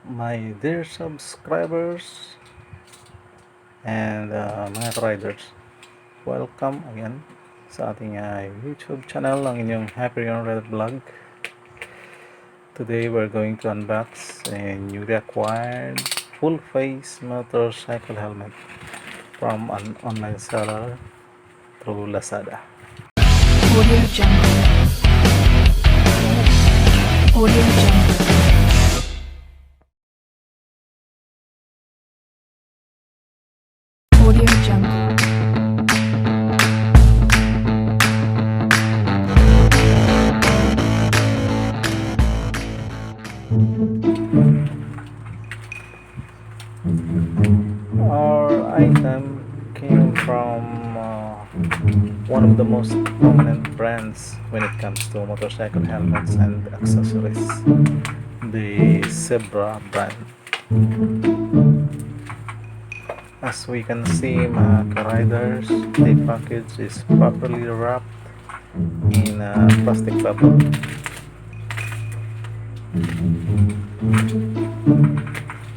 My dear subscribers and mga riders, welcome again sa ating YouTube channel, ang inyong Happy on Red Vlog. Today we're going to unbox a newly acquired full face motorcycle helmet from an online seller through Lazada. Audio Jungle. Audio Jungle. Audio Jungle. Our item came from one of the most prominent brands when it comes to motorcycle helmets and accessories, the Zebra brand. As we can see, mga riders, the package is properly wrapped in a plastic bubble.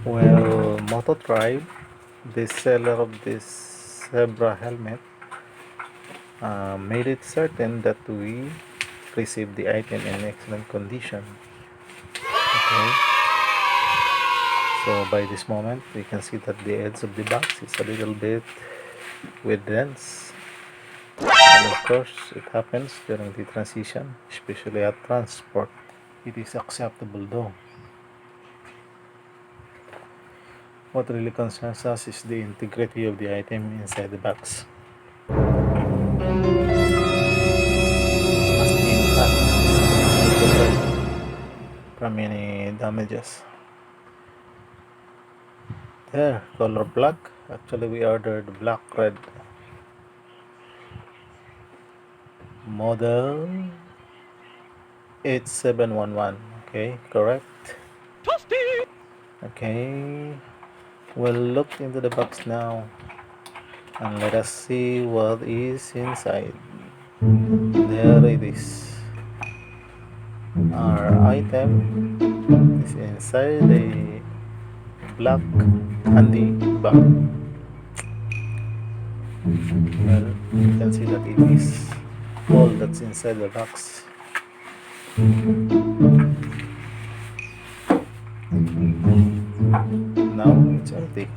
Well, Mototribe, the seller of this Zebra helmet, made it certain that we received the item in excellent condition. Okay, so by this moment we can see that the edge of the box is a little bit with dents, and of course it happens during the transition, especially at transport. It is acceptable though. What really concerns us is the integrity of the item inside the box. Must be intact and preserved from any damages. There, color black. Actually, we ordered black red. Model H711. Okay, correct. Okay, we'll look into the box now and let us see what is inside. There it is. Our item is inside a black handy bag. Well, you can see that it is all that's inside the box. Now it's empty.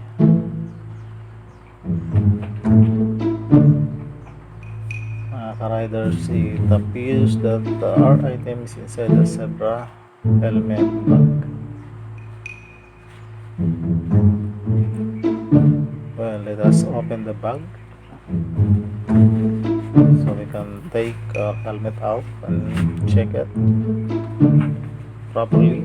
Riders, it appears that our item is inside the zebra helmet bag. Well, let us open the bag so we can take our helmet out and check it properly.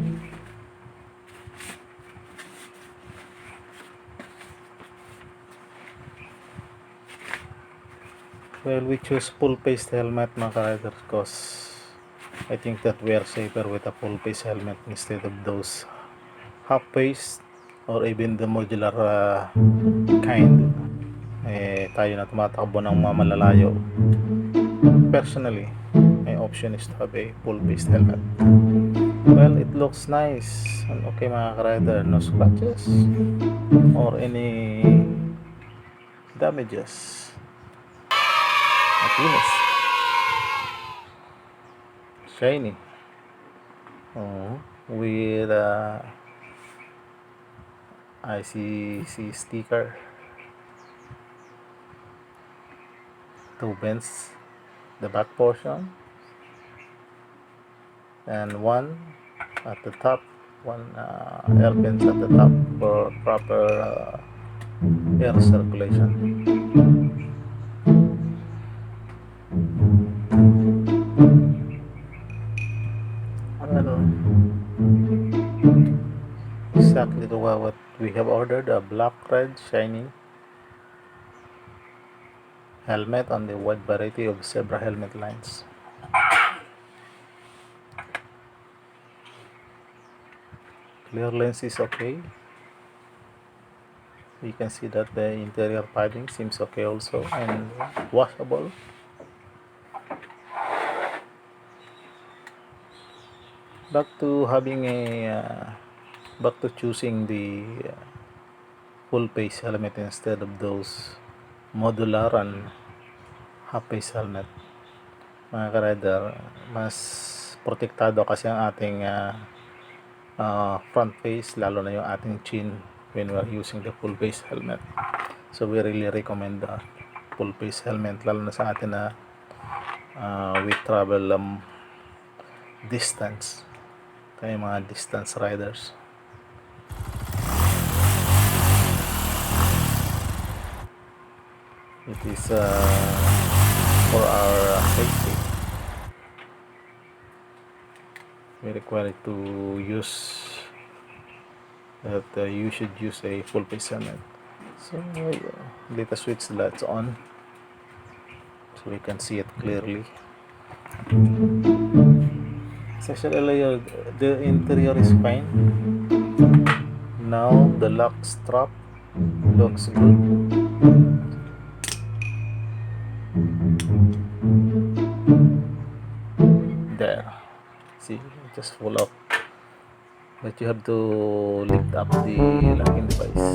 Well, we choose full-faced helmet, mga riders, because I think that we are safer with a full-face helmet instead of those half-faced or even the modular kind. Tayo na tumatakbo ng mga malalayo. Personally, my option is to have a full-faced helmet. Well, it looks nice and okay, mga rider. No scratches or any damages. Makinis, shiny, with ICC sticker, 2 vents the back portion, and one at the top, one air vents at the top for proper air circulation. Exactly the what we have ordered, a black red shiny helmet on the wide variety of zebra helmet lines. Clear lens is okay. You can see that the interior padding seems okay also and washable. Back to having a back to choosing the full face helmet instead of those modular and half face helmet, mga ka-rider. Mas protektado kasi ang ating front face, lalo na yung ating chin when we are using the full face helmet. So we really recommend the full face helmet, lalo na sa atin na we travel distance, tayo mga distance riders. It is for our safety. We require to use that you should use a full face helmet. So let us switch the lights on so we can see it clearly. As I said earlier, the interior is fine. Now the lock strap looks good. There, see, just fall off, but you have to lift up the locking device.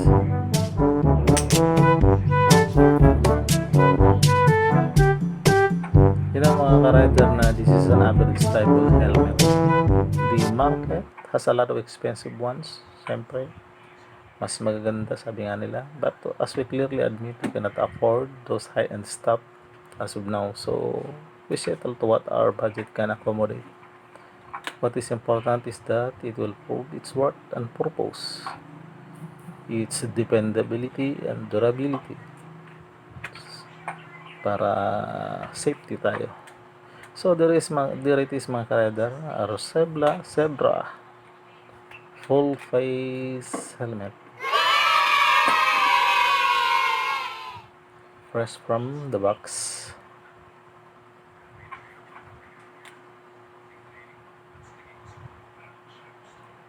You know, mga ka-rider, na this is an average type of helmet. The market has a lot of expensive ones, syempre mas magaganda, sabi nga nila, but as we clearly admit, we cannot afford those high-end stuff as of now, so we settle to what our budget can accommodate. What is important is that it will prove its worth and purpose, its dependability and durability, para safety tayo. So there it is, mga ka-rider, our zebra full face helmet, fresh from the box.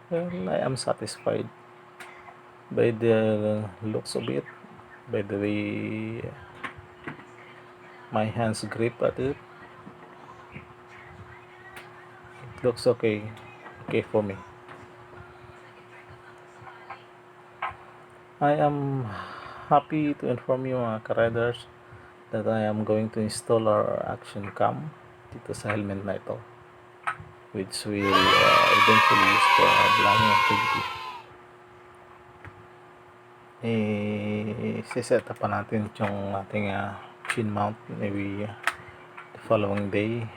Well, I am satisfied by the looks of it, by the way my hands grip at it. It looks okay for me. I am happy to inform you, mga ka-riders, that I am going to install our action cam dito sa helmet na ito, which will eventually use for vlogging activity. Set up pa natin yung ating chin mount maybe the following day,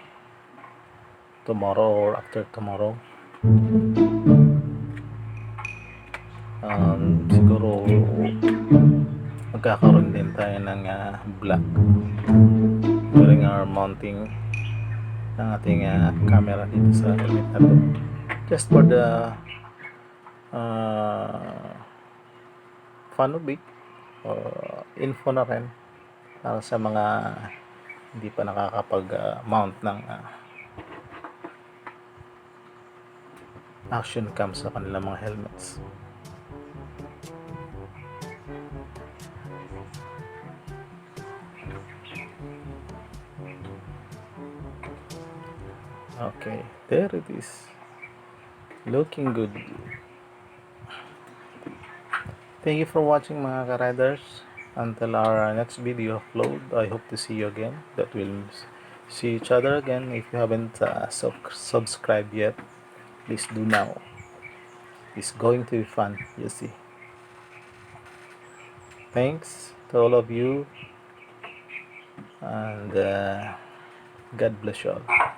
tomorrow or after tomorrow. Siguro magkakaroon din tayo ng vlog during our mounting ng ating camera dito sa helmet na to, just for the fun of it, or info na rin para sa mga hindi pa nakakapag mount ng action cam sa kanilang mga helmets. Okay, there it is, looking good. Thank you for watching, mga ka-riders. Until our next video upload, I hope to see you again, that we'll see each other again. If you haven't subscribed yet, please do now. It's going to be fun, you see. Thanks to all of you, and God bless you all.